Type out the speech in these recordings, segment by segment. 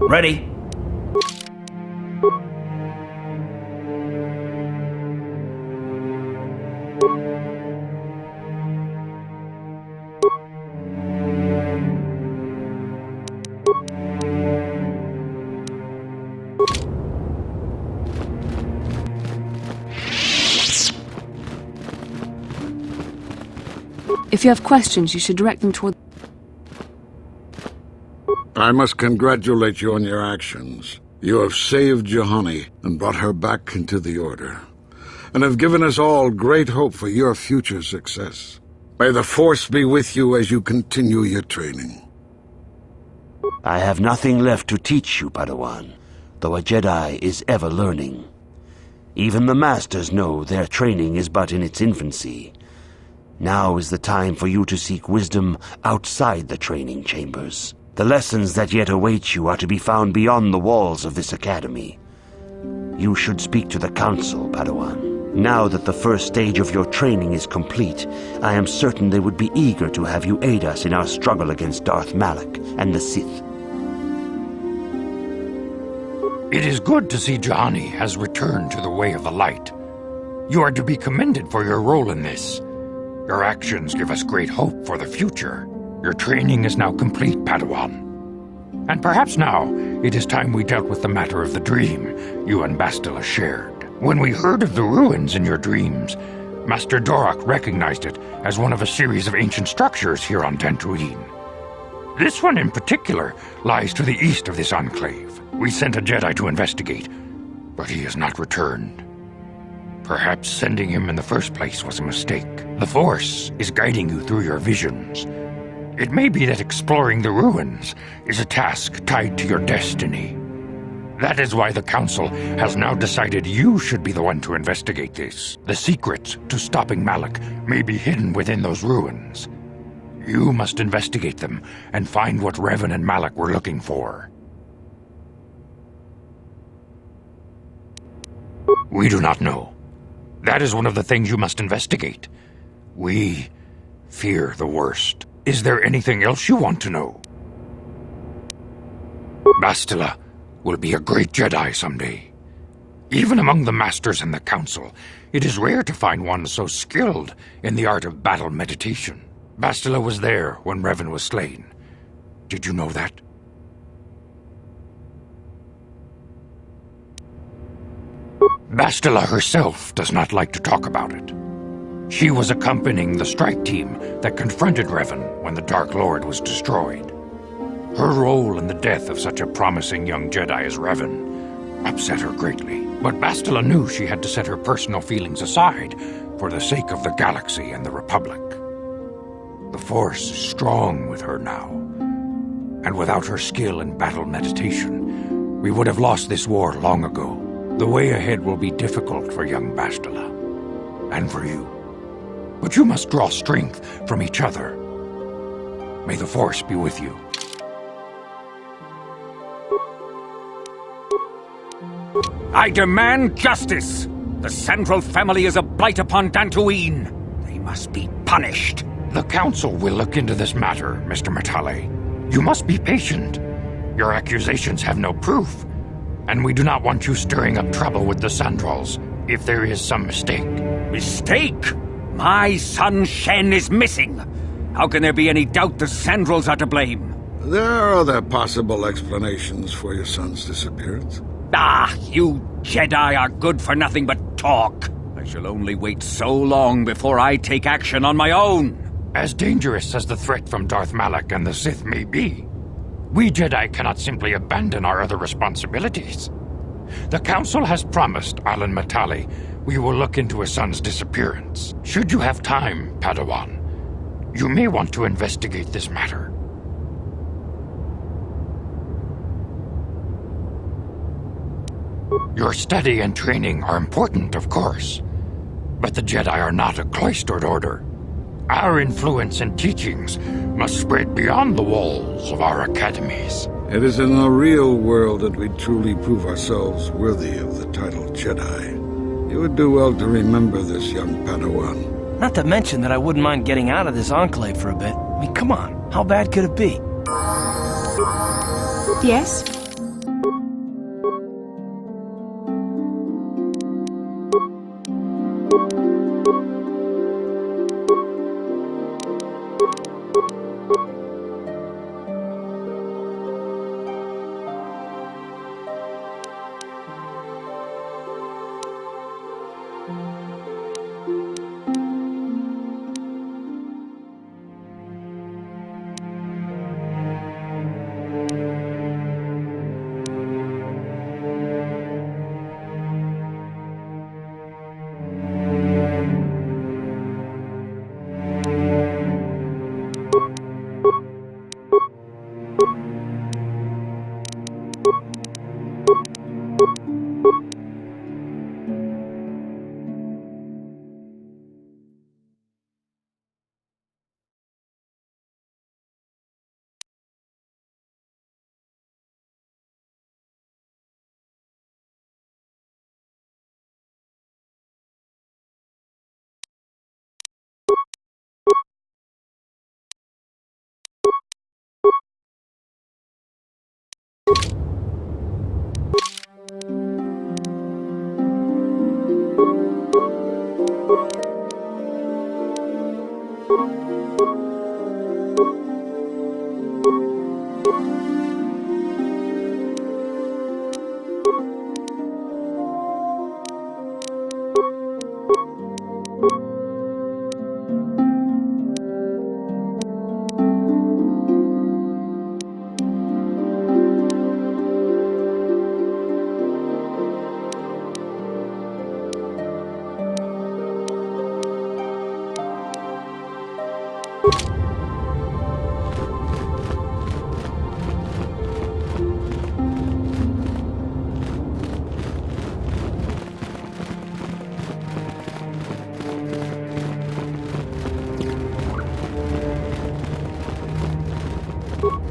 Ready? If you have questions, you should direct them toward... I must congratulate you on your actions. You have saved Juhani and brought her back into the Order, and have given us all great hope for your future success. May the Force be with you as you continue your training. I have nothing left to teach you, Padawan, though a Jedi is ever learning. Even the Masters know their training is but in its infancy. Now is the time for you to seek wisdom outside the training chambers. The lessons that yet await you are to be found beyond the walls of this academy. You should speak to the Council, Padawan. Now that the first stage of your training is complete, I am certain they would be eager to have you aid us in our struggle against Darth Malak and the Sith. It is good to see Juhani has returned to the way of the light. You are to be commended for your role in this. Your actions give us great hope for the future. Your training is now complete, Padawan. And perhaps now, it is time we dealt with the matter of the dream you and Bastila shared. When we heard of the ruins in your dreams, Master Dorak recognized it as one of a series of ancient structures here on Dantooine. This one in particular lies to the east of this enclave. We sent a Jedi to investigate, but he has not returned. Perhaps sending him in the first place was a mistake. The Force is guiding you through your visions. It may be that exploring the ruins is a task tied to your destiny. That is why the Council has now decided you should be the one to investigate this. The secrets to stopping Malak may be hidden within those ruins. You must investigate them and find what Revan and Malak were looking for. We do not know. That is one of the things you must investigate. We fear the worst. Is there anything else you want to know? Bastila will be a great Jedi someday. Even among the Masters and the Council, it is rare to find one so skilled in the art of battle meditation. Bastila was there when Revan was slain. Did you know that? Bastila herself does not like to talk about it. She was accompanying the strike team that confronted Revan when the Dark Lord was destroyed. Her role in the death of such a promising young Jedi as Revan upset her greatly. But Bastila knew she had to set her personal feelings aside for the sake of the galaxy and the Republic. The Force is strong with her now, and without her skill in battle meditation, we would have lost this war long ago. The way ahead will be difficult for young Bastila, and for you. But you must draw strength from each other. May the Force be with you. I demand justice! The Sandral family is a blight upon Dantooine. They must be punished. The Council will look into this matter, Mr. Matale. You must be patient. Your accusations have no proof, and we do not want you stirring up trouble with the Sandrals if there is some mistake. Mistake? My son Shen is missing. How can there be any doubt the Sandrals are to blame? There are other possible explanations for your son's disappearance. Ah, you Jedi are good for nothing but talk. I shall only wait so long before I take action on my own. As dangerous as the threat from Darth Malak and the Sith may be, we Jedi cannot simply abandon our other responsibilities. The Council has promised Alan Matali we will look into a son's disappearance. Should you have time, Padawan, you may want to investigate this matter. Your study and training are important, of course, but the Jedi are not a cloistered order. Our influence and teachings must spread beyond the walls of our academies. It is in the real world that we truly prove ourselves worthy of the title Jedi. You would do well to remember this, young Padawan. Not to mention that I wouldn't mind getting out of this enclave for a bit. I mean, come on, how bad could it be? Yes?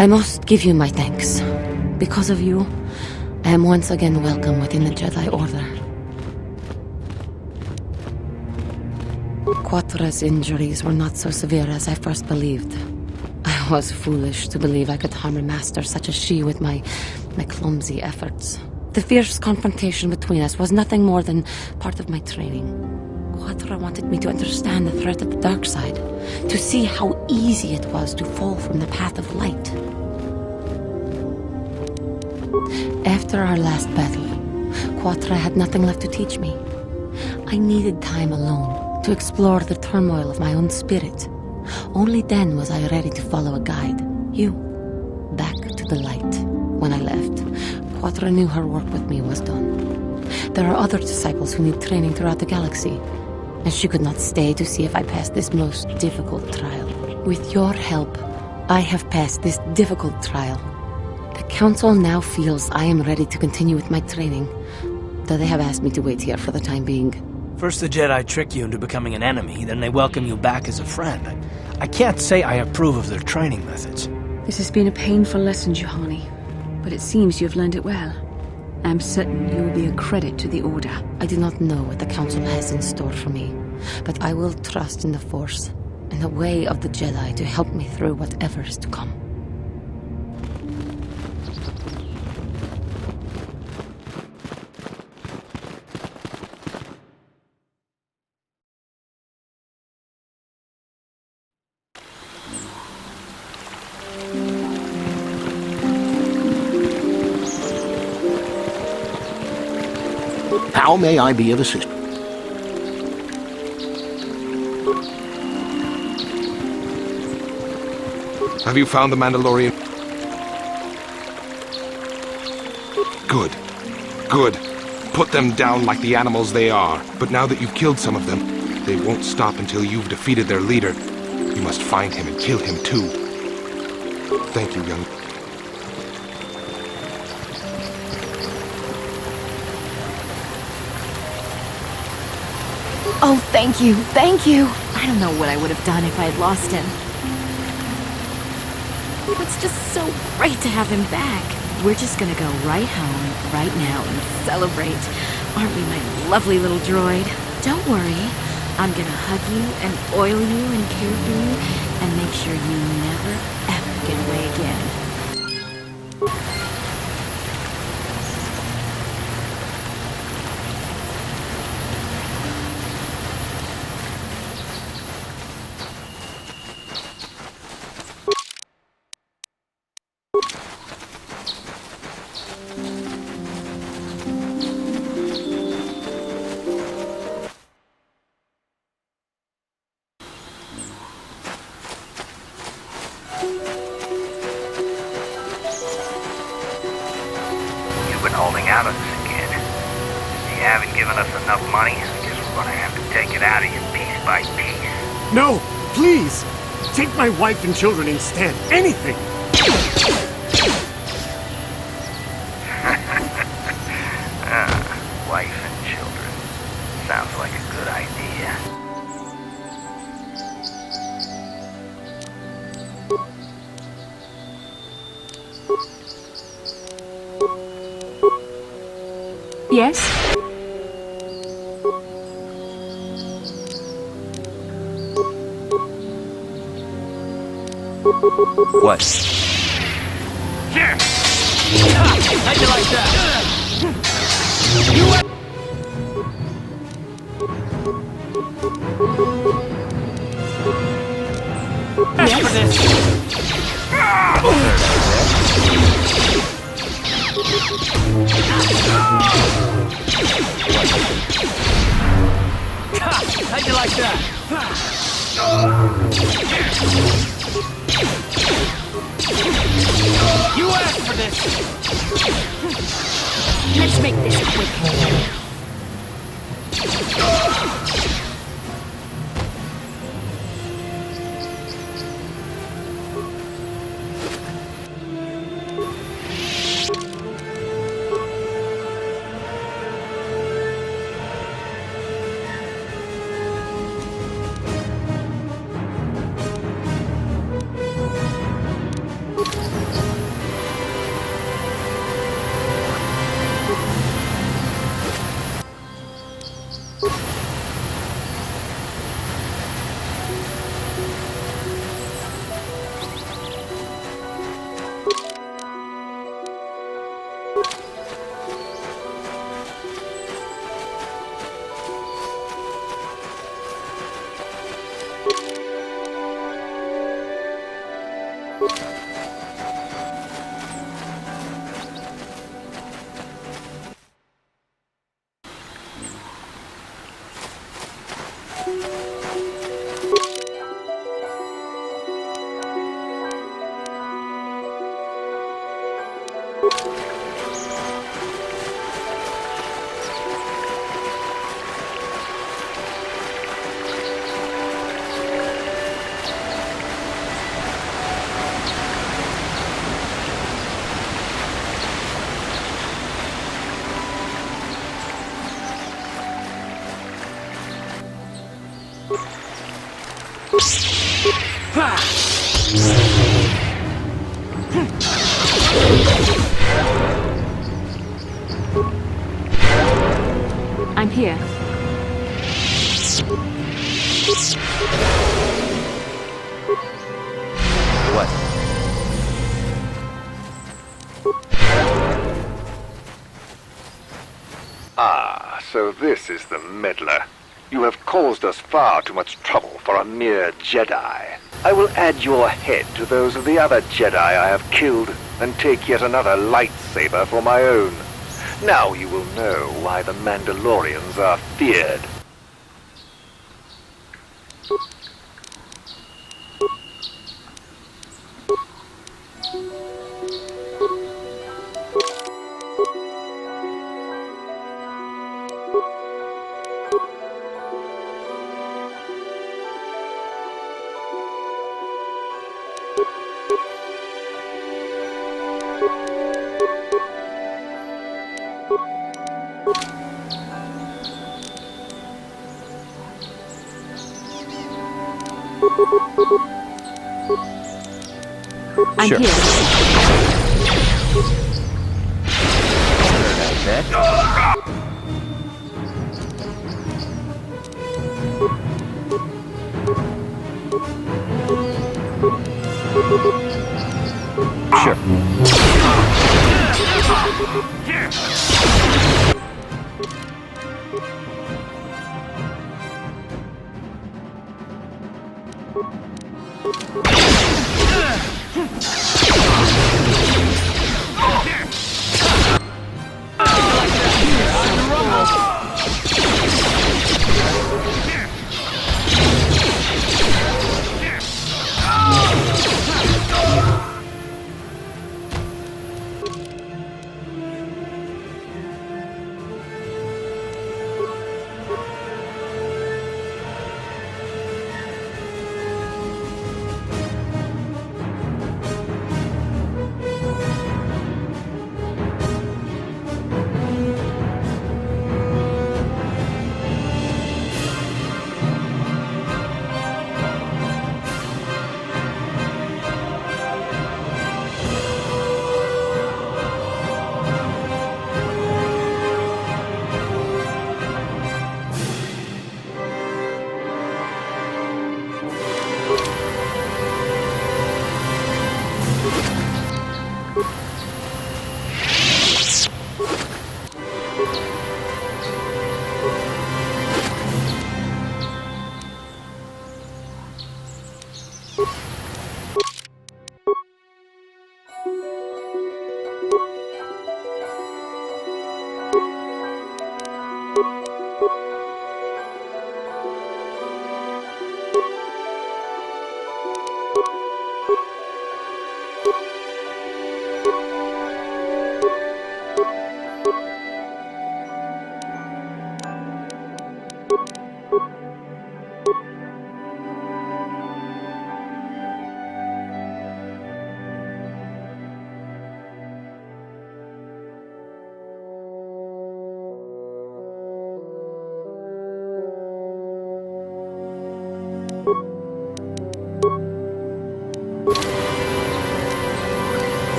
I must give you my thanks. Because of you, I am once again welcome within the Jedi Order. Quatra's injuries were not so severe as I first believed. I was foolish to believe I could harm a master such as she with my clumsy efforts. The fierce confrontation between us was nothing more than part of my training. Quatra wanted me to understand the threat of the dark side, to see how easy it was to fall from the path of light. After our last battle, Quatra had nothing left to teach me. I needed time alone to explore the turmoil of my own spirit. Only then was I ready to follow a guide, you, back to the light. When I left, Quatra knew her work with me was done. There are other disciples who need training throughout the galaxy, and she could not stay to see if I passed this most difficult trial. With your help, I have passed this difficult trial. The Council now feels I am ready to continue with my training, though they have asked me to wait here for the time being. First the Jedi trick you into becoming an enemy, then they welcome you back as a friend. I can't say I approve of their training methods. This has been a painful lesson, Juhani, but it seems you have learned it well. I am certain you will be a credit to the Order. I do not know what the Council has in store for me, but I will trust in the Force and the way of the Jedi to help me through whatever is to come. How may I be of assistance? Have you found the Mandalorian? Good. Good. Put them down like the animals they are. But now that you've killed some of them, they won't stop until you've defeated their leader. You must find him and kill him too. Thank you, young. Oh, thank you, thank you. I don't know what I would have done if I had lost him. It's just so great to have him back. We're just gonna go right home, right now, and celebrate. Aren't we, my lovely little droid? Don't worry. I'm gonna hug you and oil you and care for you and make sure you never, ever get away again. Holding out on us again. You haven't given us enough money, so I guess we're gonna have to take it out of you piece by piece. No! Please! Take my wife and children instead. Anything! Wife and children. Sounds like a good idea. Yes? What? Here! How'd you like that? Yes? For this. How'd you like that? You asked for this! Let's make this quick. I'm here. What? Ah, so this is the meddler. You have caused us far too much trouble for a mere Jedi. I will add your head to those of the other Jedi I have killed, and take yet another lightsaber for my own. Now you will know why the Mandalorians are feared. I'm Sure. here. Sure.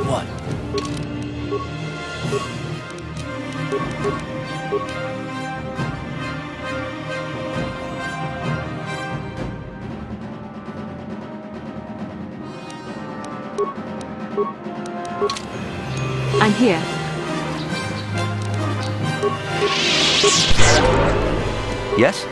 What? I'm here. Yes?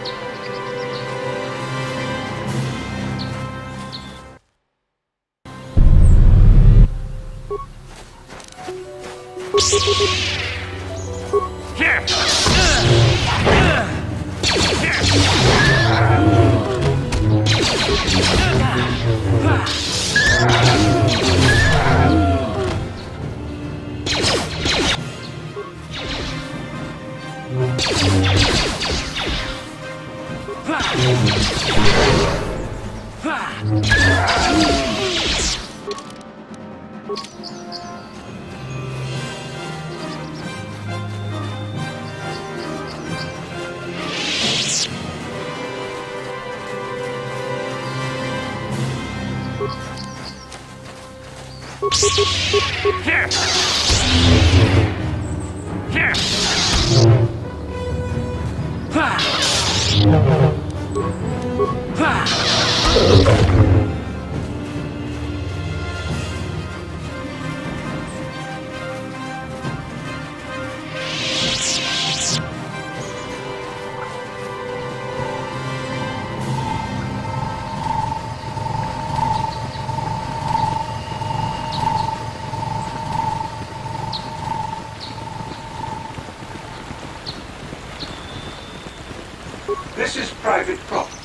private property.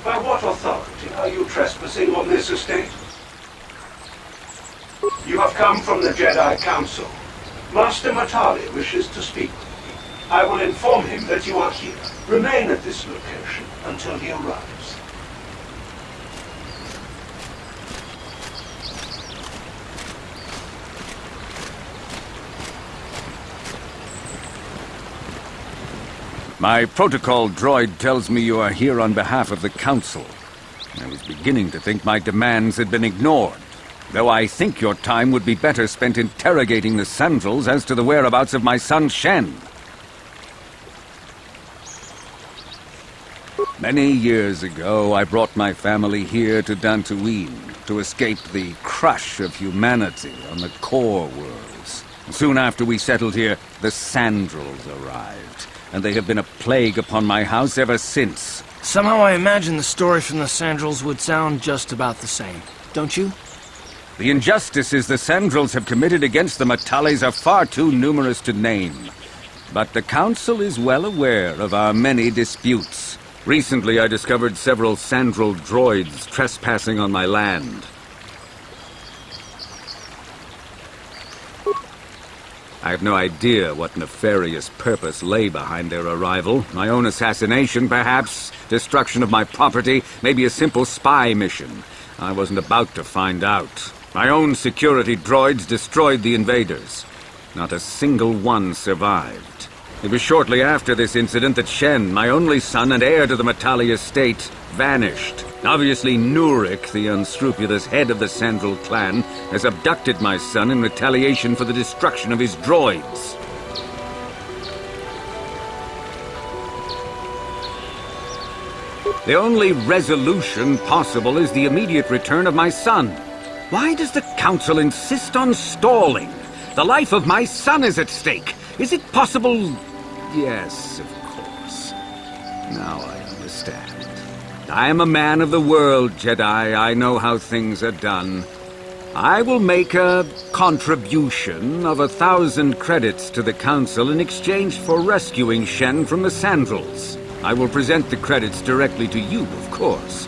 By what authority are you trespassing on this estate? You have come from the Jedi Council. Master Matali wishes to speak with you. I will inform him that you are here. Remain at this location until he arrives. My protocol droid tells me you are here on behalf of the Council. I was beginning to think my demands had been ignored, though I think your time would be better spent interrogating the Sandrals as to the whereabouts of my son Shen. Many years ago, I brought my family here to Dantooine to escape the crush of humanity on the core worlds. Soon after we settled here, the Sandrals arrived, and they have been a plague upon my house ever since. Somehow I imagine the story from the Sandrals would sound just about the same, don't you? The injustices the Sandrals have committed against the Matales are far too numerous to name. But the Council is well aware of our many disputes. Recently I discovered several Sandral droids trespassing on my land. I have no idea what nefarious purpose lay behind their arrival. My own assassination, perhaps? Destruction of my property? Maybe a simple spy mission? I wasn't about to find out. My own security droids destroyed the invaders. Not a single one survived. It was shortly after this incident that Shen, my only son and heir to the Matali estate, vanished. Obviously, Nurik, the unscrupulous head of the Sandral clan, has abducted my son in retaliation for the destruction of his droids. The only resolution possible is the immediate return of my son. Why does the Council insist on stalling? The life of my son is at stake. Is it possible? Yes, of course. Now I understand. I am a man of the world, Jedi. I know how things are done. I will make a contribution of 1,000 credits to the Council in exchange for rescuing Shen from the Sandrals. I will present the credits directly to you, of course.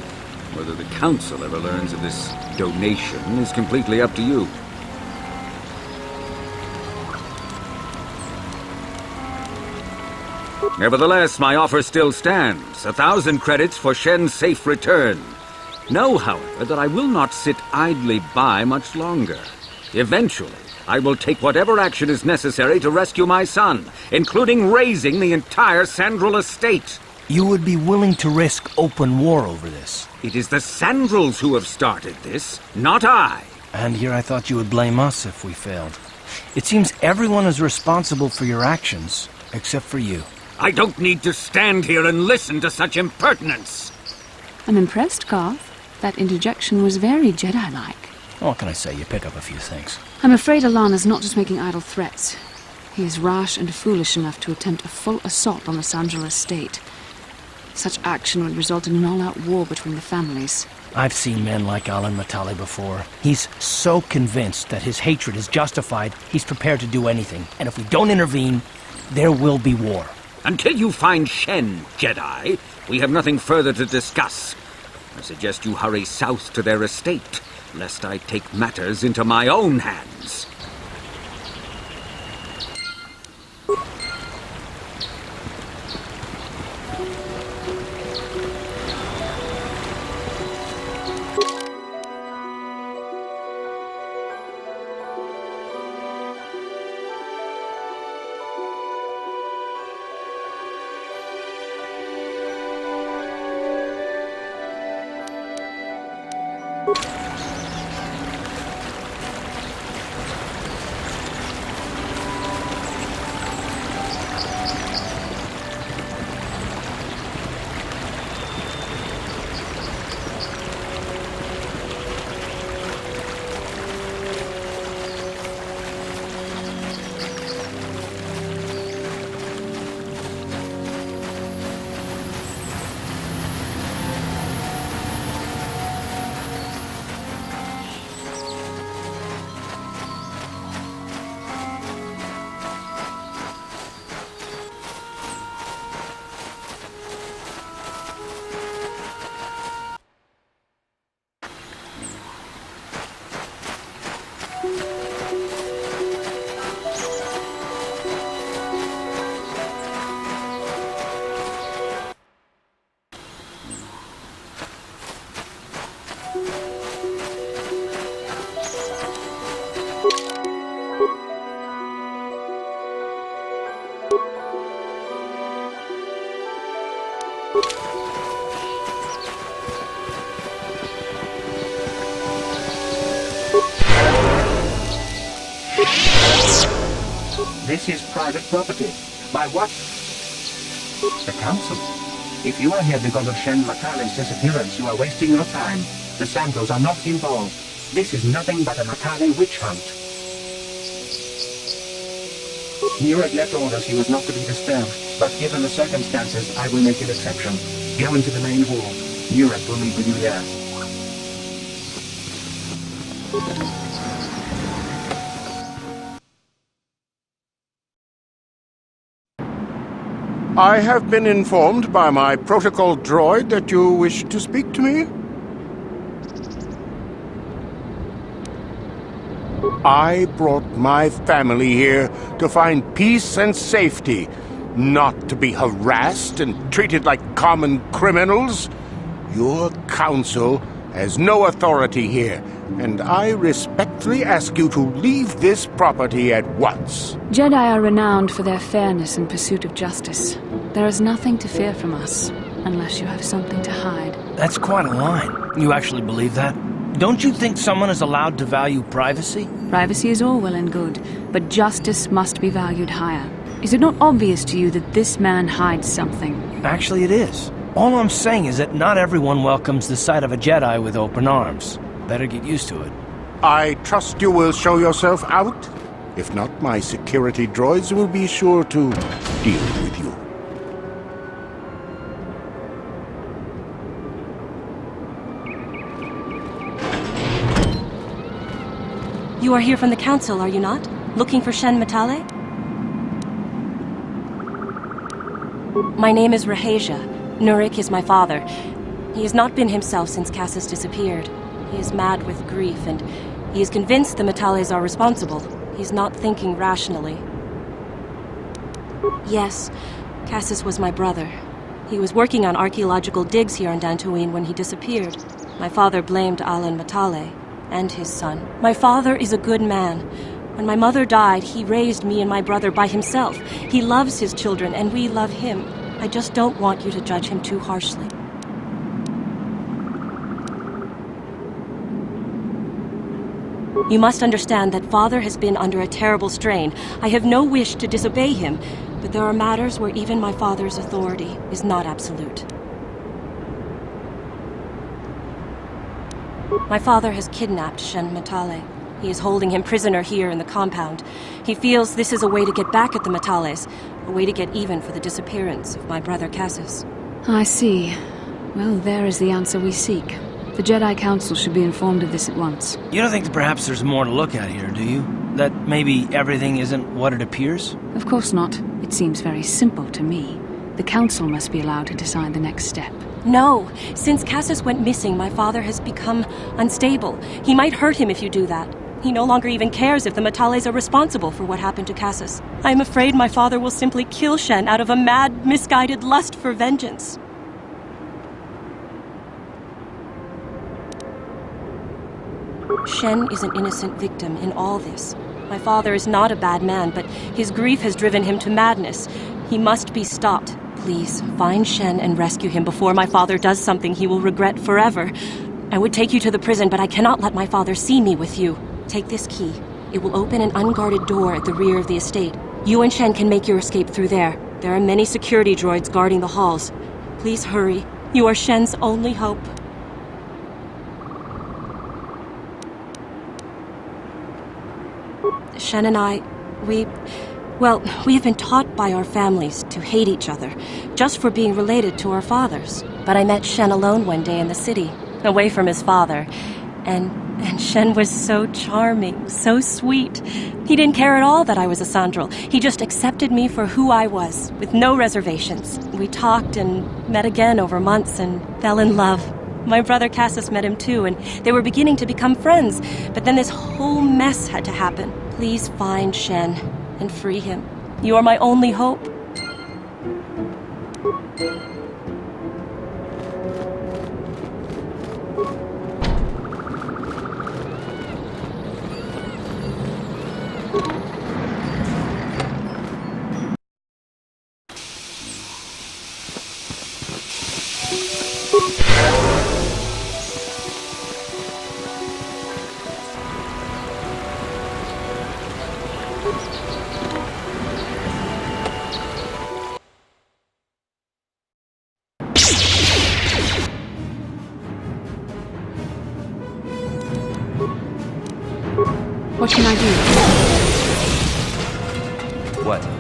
Whether the Council ever learns of this donation is completely up to you. Nevertheless, my offer still stands. 1,000 credits for Shen's safe return. Know, however, that I will not sit idly by much longer. Eventually, I will take whatever action is necessary to rescue my son, including razing the entire Sandral estate. You would be willing to risk open war over this? It is the Sandrals who have started this, not I. And here I thought you would blame us if we failed. It seems everyone is responsible for your actions, except for you. I don't need to stand here and listen to such impertinence. I'm impressed, Garth. That interjection was very Jedi-like. What can I say? You pick up a few things. I'm afraid Alana's not just making idle threats. He is rash and foolish enough to attempt a full assault on the Sandral estate. Such action would result in an all-out war between the families. I've seen men like Alan Matali before. He's so convinced that his hatred is justified, he's prepared to do anything. And if we don't intervene, there will be war. Until you find Shen, Jedi, we have nothing further to discuss. I suggest you hurry south to their estate, lest I take matters into my own hands. This is private property. By what? The Council. If you are here because of Shen Matale's disappearance, you are wasting your time. The Sandrals are not involved. This is nothing but a Matale witch hunt. Juliet left orders he was not to be disturbed, but given the circumstances, I will make an exception. Go into the main hall. Juliet will meet with you there. I have been informed by my protocol droid that you wish to speak to me. I brought my family here to find peace and safety, not to be harassed and treated like common criminals. Your council has no authority here, and I respectfully ask you to leave this property at once. Jedi are renowned for their fairness and pursuit of justice. There is nothing to fear from us, unless you have something to hide. That's quite a line. You actually believe that? Don't you think someone is allowed to value privacy? Privacy is all well and good, but justice must be valued higher. Is it not obvious to you that this man hides something? Actually, it is. All I'm saying is that not everyone welcomes the sight of a Jedi with open arms. Better get used to it. I trust you will show yourself out. If not, my security droids will be sure to deal with you. You are here from the Council, are you not? Looking for Shen Matale? My name is Rahasia. Nurik is my father. He has not been himself since Cassis disappeared. He is mad with grief, and he is convinced the Matales are responsible. He's not thinking rationally. Yes, Cassis was my brother. He was working on archaeological digs here in Dantooine when he disappeared. My father blamed Alan Matale and his son. My father is a good man. When my mother died, he raised me and my brother by himself. He loves his children, and we love him. I just don't want you to judge him too harshly. You must understand that Father has been under a terrible strain. I have no wish to disobey him, but there are matters where even my father's authority is not absolute. My father has kidnapped Shen Matale. He is holding him prisoner here in the compound. He feels this is a way to get back at the Matales, a way to get even for the disappearance of my brother Cassis. I see. Well, there is the answer we seek. The Jedi Council should be informed of this at once. You don't think that perhaps there's more to look at here, do you? That maybe everything isn't what it appears? Of course not. It seems very simple to me. The Council must be allowed to decide the next step. No! Since Cassis went missing, my father has become unstable. He might hurt him if you do that. He no longer even cares if the Matales are responsible for what happened to Cassis. I am afraid my father will simply kill Shen out of a mad, misguided lust for vengeance. Shen is an innocent victim in all this. My father is not a bad man, but his grief has driven him to madness. He must be stopped. Please, find Shen and rescue him before my father does something he will regret forever. I would take you to the prison, but I cannot let my father see me with you. Take this key. It will open an unguarded door at the rear of the estate. You and Shen can make your escape through there. There are many security droids guarding the halls. Please hurry. You are Shen's only hope. Shen and I, we have been taught by our families to hate each other, just for being related to our fathers. But I met Shen alone one day in the city, away from his father, and Shen was so charming, so sweet. He didn't care at all that I was a Sandral. He just accepted me for who I was, with no reservations. We talked and met again over months and fell in love. My brother Cassis met him too, and they were beginning to become friends, but then this whole mess had to happen. Please find Shen and free him. You are my only hope. can I do? What?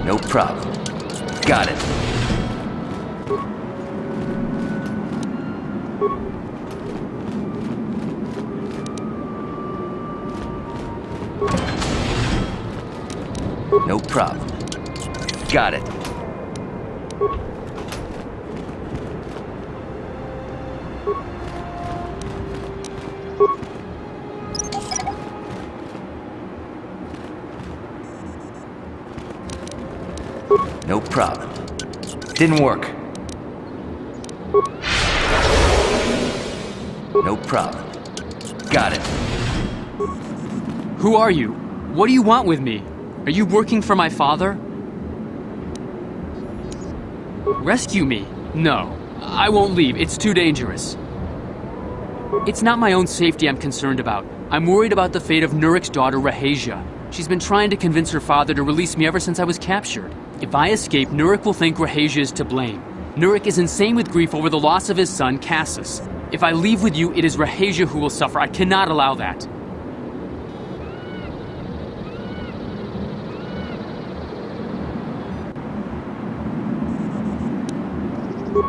No problem. Got it. No problem. Got it. No problem. Didn't work. No problem. Got it. Who are you? What do you want with me? Are you working for my father? Rescue me? No. I won't leave. It's too dangerous. It's not my own safety I'm concerned about. I'm worried about the fate of Nurik's daughter, Rahasia. She's been trying to convince her father to release me ever since I was captured. If I escape, Nurik will think Rahasia is to blame. Nurik is insane with grief over the loss of his son, Cassus. If I leave with you, it is Rahasia who will suffer. I cannot allow that.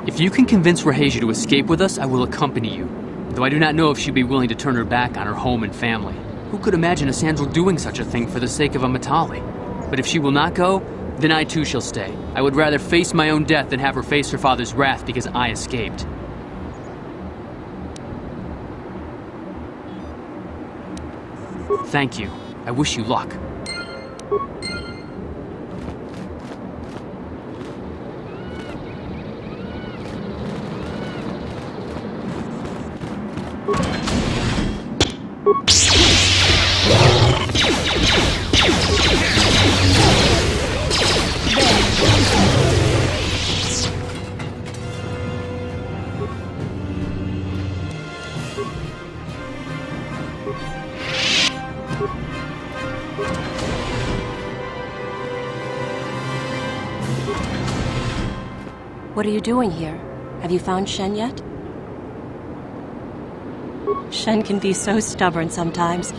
If you can convince Rahasia to escape with us, I will accompany you. Though I do not know if she'd be willing to turn her back on her home and family. Who could imagine a Sandral doing such a thing for the sake of a Matali? But if she will not go, then I too shall stay. I would rather face my own death than have her face her father's wrath because I escaped. Thank you. I wish you luck. What are you doing here? Have you found Shen yet? Shen can be so stubborn sometimes.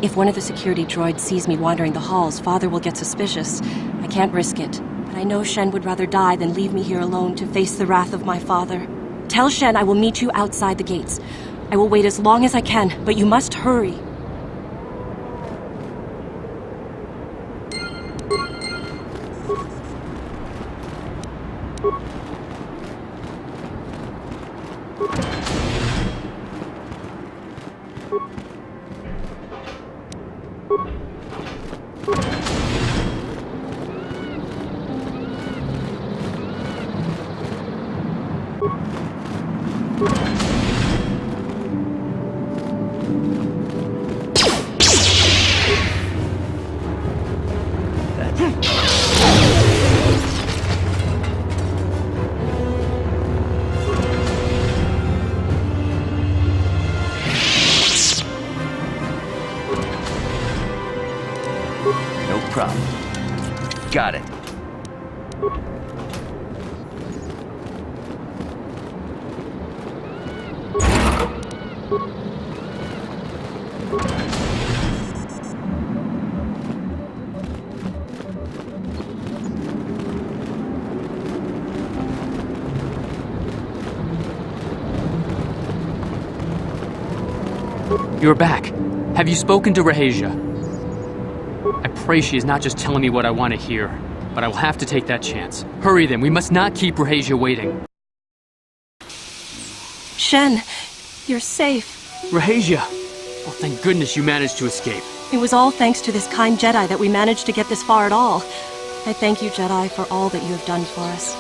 If one of the security droids sees me wandering the halls, Father will get suspicious. I can't risk it. But I know Shen would rather die than leave me here alone to face the wrath of my father. Tell Shen I will meet you outside the gates. I will wait as long as I can, but you must hurry. No problem. Got it. You're back. Have you spoken to Rahasia? I pray she is not just telling me what I want to hear, but I will have to take that chance. Hurry then, we must not keep Rahasia waiting. Shen, you're safe. Rahasia! Oh, thank goodness you managed to escape. It was all thanks to this kind Jedi that we managed to get this far at all. I thank you, Jedi, for all that you have done for us.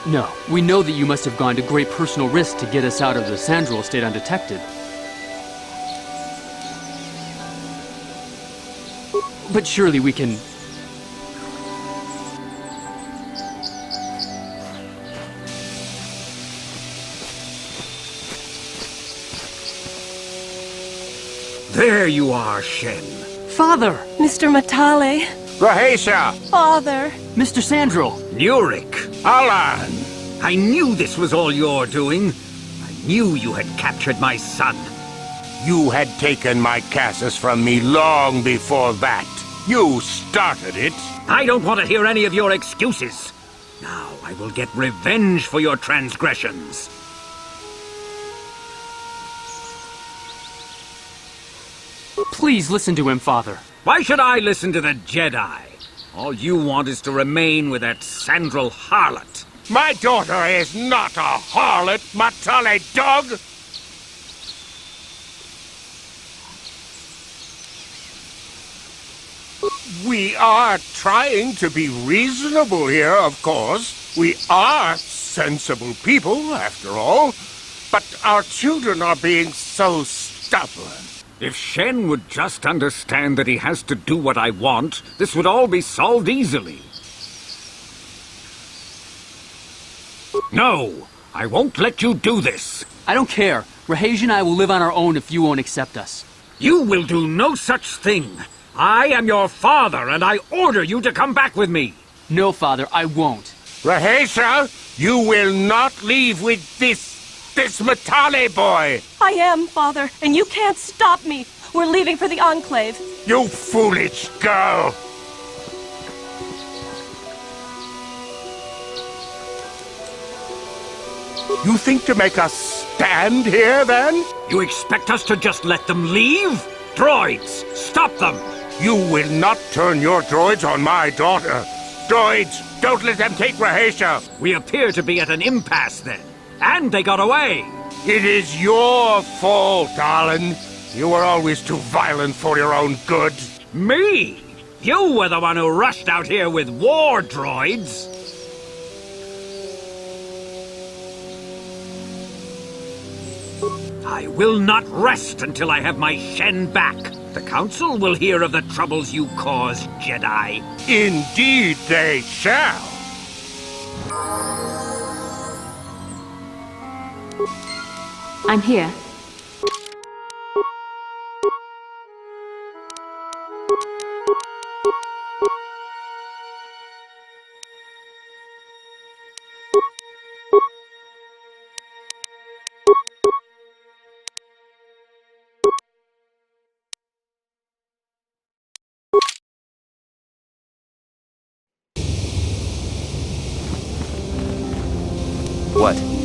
No, we know that you must have gone to great personal risk to get us out of the Sandral estate undetected. But surely we can... There you are, Shen. Father! Mr. Matale. Rahasia! Father! Mr. Sandral! Nurik! Alan! I knew this was all your doing. I knew you had captured my son. You had taken my Cassus from me long before that. You started it. I don't want to hear any of your excuses. Now I will get revenge for your transgressions. Please listen to him, Father. Why should I listen to the Jedi? All you want is to remain with that Sandral harlot. My daughter is not a harlot, Matale dog! We are trying to be reasonable here, of course. We are sensible people, after all. But our children are being so stubborn. If Shen would just understand that he has to do what I want, this would all be solved easily. No! I won't let you do this! I don't care. Rahasia and I will live on our own if you won't accept us. You will do no such thing! I am your father, and I order you to come back with me! No, Father, I won't. Rahasia, you will not leave with this Matale boy! I am, Father, and you can't stop me. We're leaving for the Enclave. You foolish girl! You think to make us stand here, then? You expect us to just let them leave? Droids, stop them! You will not turn your droids on my daughter. Droids, don't let them take Rahasia. We appear to be at an impasse, then. And they got away! It is your fault, Alan. You were always too violent for your own good. Me? You were the one who rushed out here with war droids! I will not rest until I have my Shen back. The Council will hear of the troubles you caused, Jedi. Indeed they shall. I'm here. What?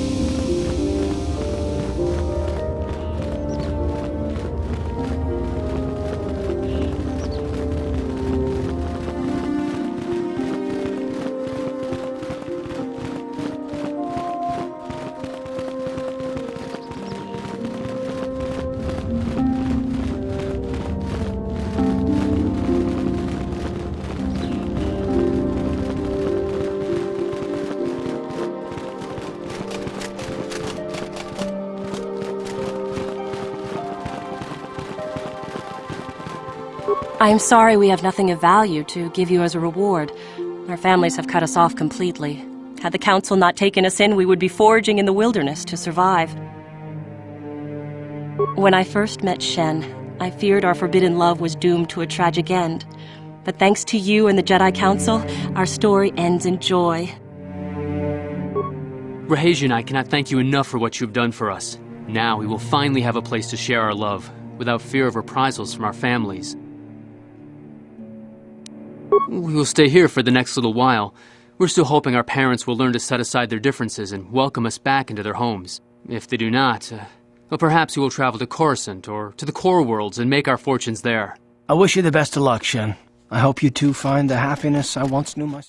I am sorry we have nothing of value to give you as a reward. Our families have cut us off completely. Had the Council not taken us in, we would be foraging in the wilderness to survive. When I first met Shen, I feared our forbidden love was doomed to a tragic end. But thanks to you and the Jedi Council, our story ends in joy. Rahesia and I cannot thank you enough for what you've done for us. Now we will finally have a place to share our love, without fear of reprisals from our families. We will stay here for the next little while. We're still hoping our parents will learn to set aside their differences and welcome us back into their homes. If they do not, well, perhaps we will travel to Coruscant or to the core worlds and make our fortunes there. I wish you the best of luck, Shen. I hope you two find the happiness I once knew myself.